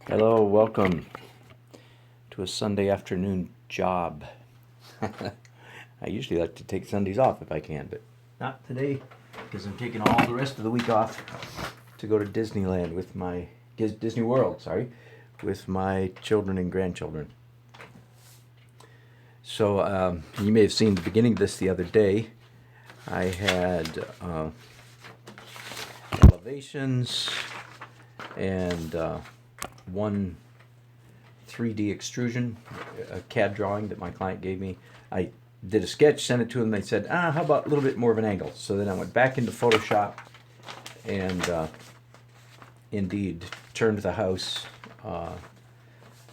Hello, welcome to a Sunday afternoon job. I usually like to take Sundays off if I can, but not today because I'm taking all the rest of the week off to go to Disneyland with my Disney World, with my children and grandchildren. So you may have seen the beginning of this the other day. I had elevations and one 3D extrusion, a CAD drawing that my client gave me. I did a sketch, sent it to them. They said, how about a little bit more of an angle? So then I went back into Photoshop and indeed turned the house. I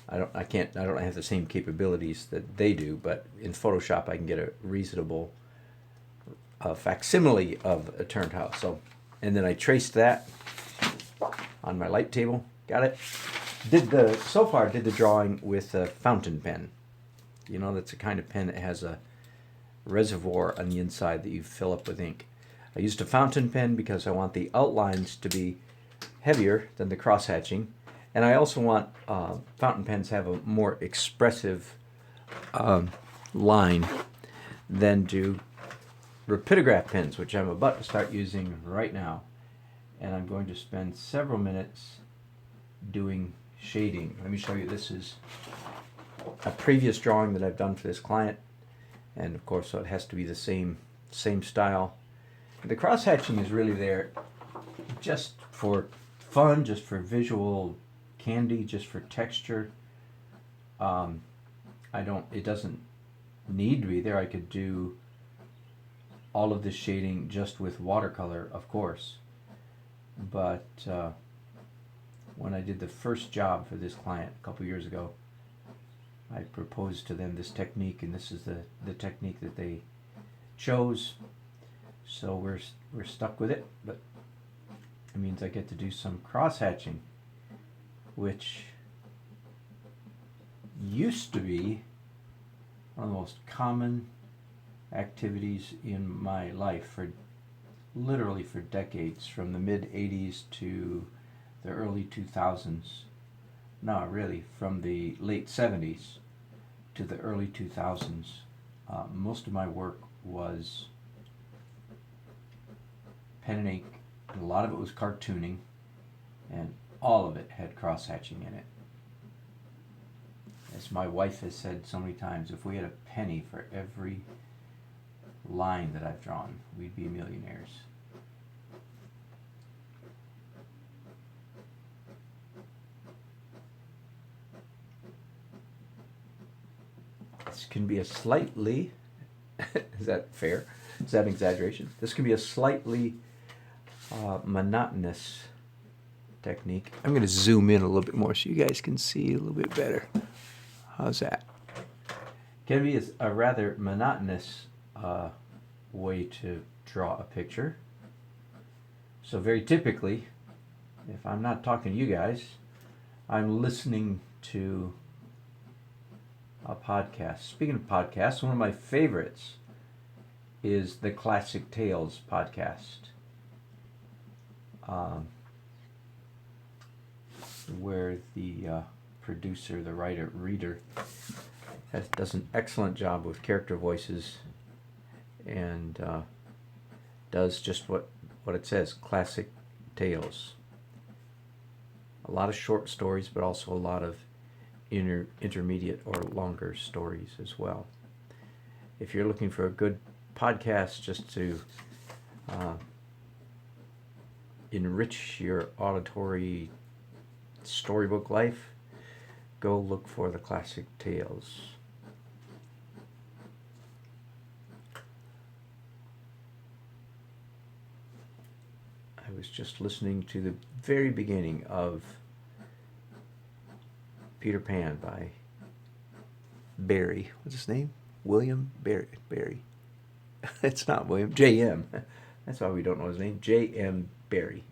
don't have the same capabilities that they do, but in Photoshop I can get a reasonable facsimile of a turned house. And then I traced that on my light table. Got it. Did the drawing with a fountain pen. You know, that's a kind of pen that has a reservoir on the inside that you fill up with ink. I used a fountain pen because I want the outlines to be heavier than the cross-hatching, and I also want fountain pens have a more expressive line than do rapidograph pens, which I'm about to start using right now. And I'm going to spend several minutes doing shading. Let me show you. This is a previous drawing that I've done for this client, and of course so it has to be the same style. The cross hatching is really there just for fun, just for visual candy, just for texture. It doesn't need to be there. I could do all of this shading just with watercolor, of course, but when I did the first job for this client a couple years ago, I proposed to them this technique, and this is the technique that they chose. So we're stuck with it, but it means I get to do some cross-hatching, which used to be one of the most common activities in my life literally for decades, from the mid-'80s to the early 2000s. No, really, from the late 70s to the early 2000s. Most of my work was pen and ink, and a lot of it was cartooning, and all of it had cross-hatching in it. As my wife has said so many times, if we had a penny for every line that I've drawn, we'd be millionaires. This can be a slightly, is that fair? Is that an exaggeration? This can be a slightly monotonous technique. I'm going to zoom in a little bit more so you guys can see a little bit better. How's that? Can be a rather monotonous way to draw a picture. So very typically, if I'm not talking to you guys, I'm listening to a podcast. Speaking of podcasts, one of my favorites is the Classic Tales podcast, where the producer, the reader, does an excellent job with character voices and does just what it says, Classic Tales. A lot of short stories, but also a lot of intermediate or longer stories as well. If you're looking for a good podcast just to enrich your auditory storybook life, go look for the Classic Tales. I was just listening to the very beginning of Peter Pan by Barry. What's his name? William Barry. It's not William. J.M. That's why we don't know his name. J.M. Barrie.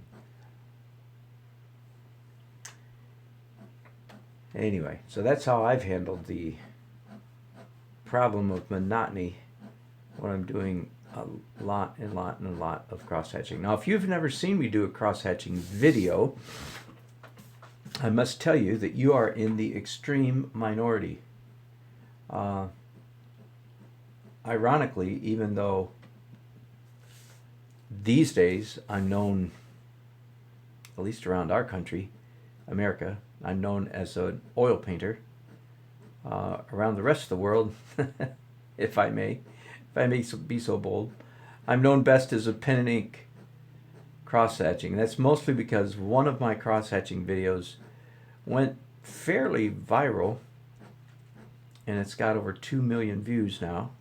Anyway, so that's how I've handled the problem of monotony when I'm doing a lot of cross-hatching. Now, if you've never seen me do a cross-hatching video, I must tell you that you are in the extreme minority. Ironically, even though these days I'm known, at least around our country, America, I'm known as an oil painter. Around the rest of the world, if I may be so bold, I'm known best as a pen and ink cross-hatching. That's mostly because one of my cross-hatching videos went fairly viral, and it's got over 2 million views now.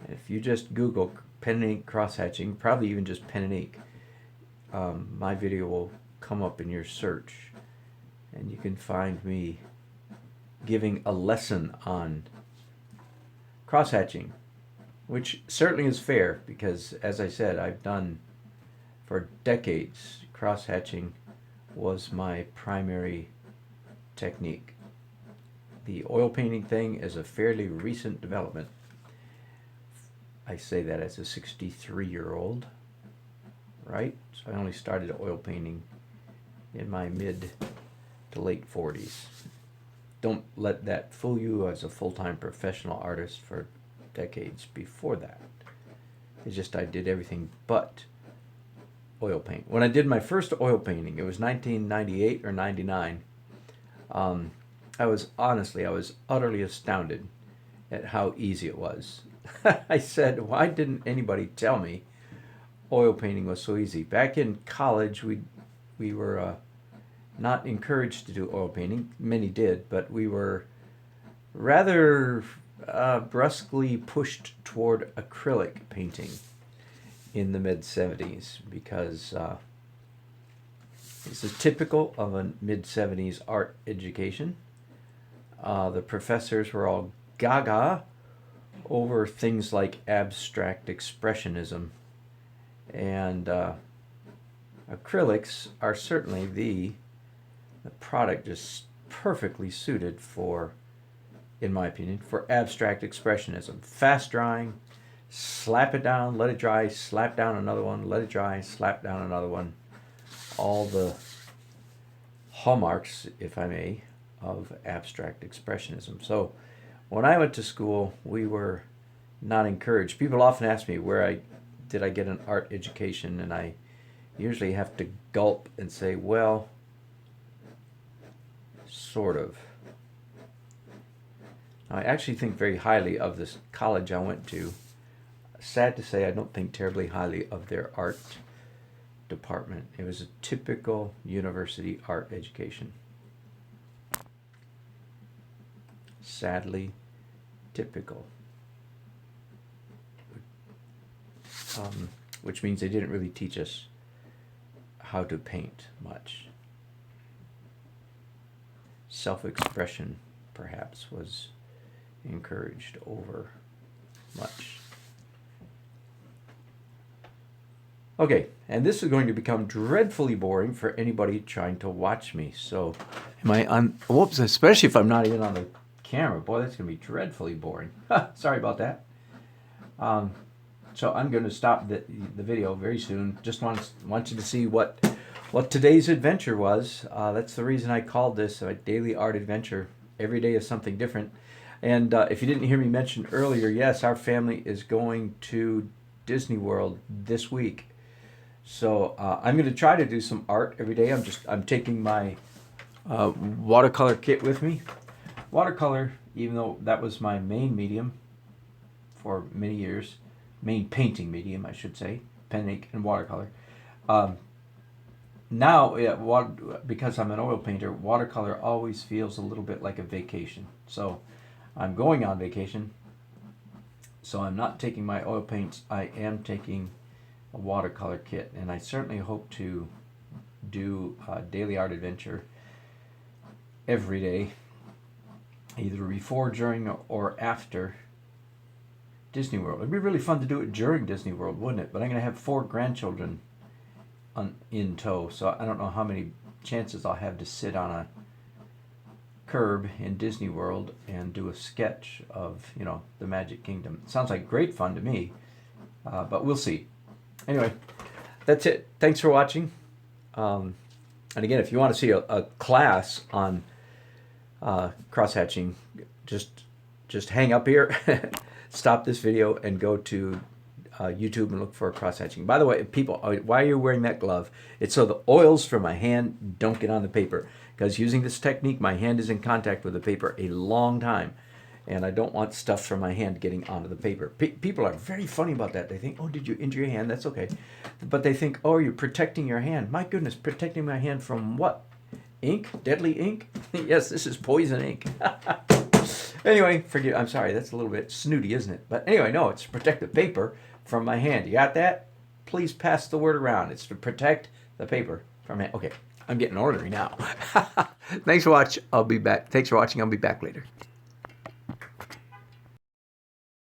If you just Google pen and ink cross-hatching, probably even just pen and ink, my video will come up in your search, and you can find me giving a lesson on cross-hatching, which certainly is fair because, as I said, I've done for decades. Cross-hatching was my primary technique. The oil painting thing is a fairly recent development. I say that as a 63-year-old, right? So I only started oil painting in my mid to late 40s. Don't let that fool you. As a full-time professional artist for decades before that. It's just I did everything but oil paint. When I did my first oil painting, it was 1998 or 99. I was utterly astounded at how easy it was. I said, why didn't anybody tell me oil painting was so easy? Back in college, we were not encouraged to do oil painting. Many did, but we were rather brusquely pushed toward acrylic painting in the mid-70s because this is typical of a mid-70s art education. The professors were all gaga over things like abstract expressionism, and acrylics are certainly the product just perfectly suited for, in my opinion, for abstract expressionism. Fast drying, slap it down, let it dry, slap down another one, let it dry, slap down another one. All the hallmarks, if I may, of abstract expressionism. So when I went to school, we were not encouraged. People often ask me did I get an art education, and I usually have to gulp and say, well, sort of. I actually think very highly of this college I went to. Sad to say, I don't think terribly highly of their art department. It was a typical university art education. Sadly, typical. Which means they didn't really teach us how to paint much. Self-expression, perhaps, was encouraged over much. Okay, and this is going to become dreadfully boring for anybody trying to watch me. So, am I on? Whoops! Especially if I'm not even on the camera. Boy, that's going to be dreadfully boring. Sorry about that. So I'm going to stop the video very soon. Just want you to see what today's adventure was. That's the reason I called this a daily art adventure. Every day is something different. And if you didn't hear me mention earlier, yes, our family is going to Disney World this week. So I'm going to try to do some art every day. I'm taking my watercolor kit with me. Watercolor, even though that was my main medium for many years, main painting medium, I should say, pen, ink, and watercolor. Now, because I'm an oil painter, watercolor always feels a little bit like a vacation. So I'm going on vacation, so I'm not taking my oil paints. I am taking a watercolor kit, and I certainly hope to do a daily art adventure every day, either before, during, or after Disney World. It'd be really fun to do it during Disney World, wouldn't it? But I'm going to have 4 grandchildren in tow, so I don't know how many chances I'll have to sit on a curb in Disney World and do a sketch of, the Magic Kingdom. It sounds like great fun to me, but we'll see. Anyway, that's it. Thanks for watching. And again, if you want to see a class on cross-hatching, just hang up here, stop this video, and go to YouTube and look for cross-hatching. By the way, people, why are you wearing that glove? It's so the oils from my hand don't get on the paper. Because using this technique, my hand is in contact with the paper a long time. And I don't want stuff from my hand getting onto the paper. People are very funny about that. They think, oh, did you injure your hand? That's okay. But they think, oh, you're protecting your hand. My goodness, protecting my hand from what? Ink? Deadly ink? Yes, this is poison ink. Anyway, I'm sorry, that's a little bit snooty, isn't it? But anyway, no, it's to protect the paper from my hand. You got that? Please pass the word around. It's to protect the paper from my hand. Okay, I'm getting ornery now. Thanks for watching. I'll be back. Thanks for watching. I'll be back later.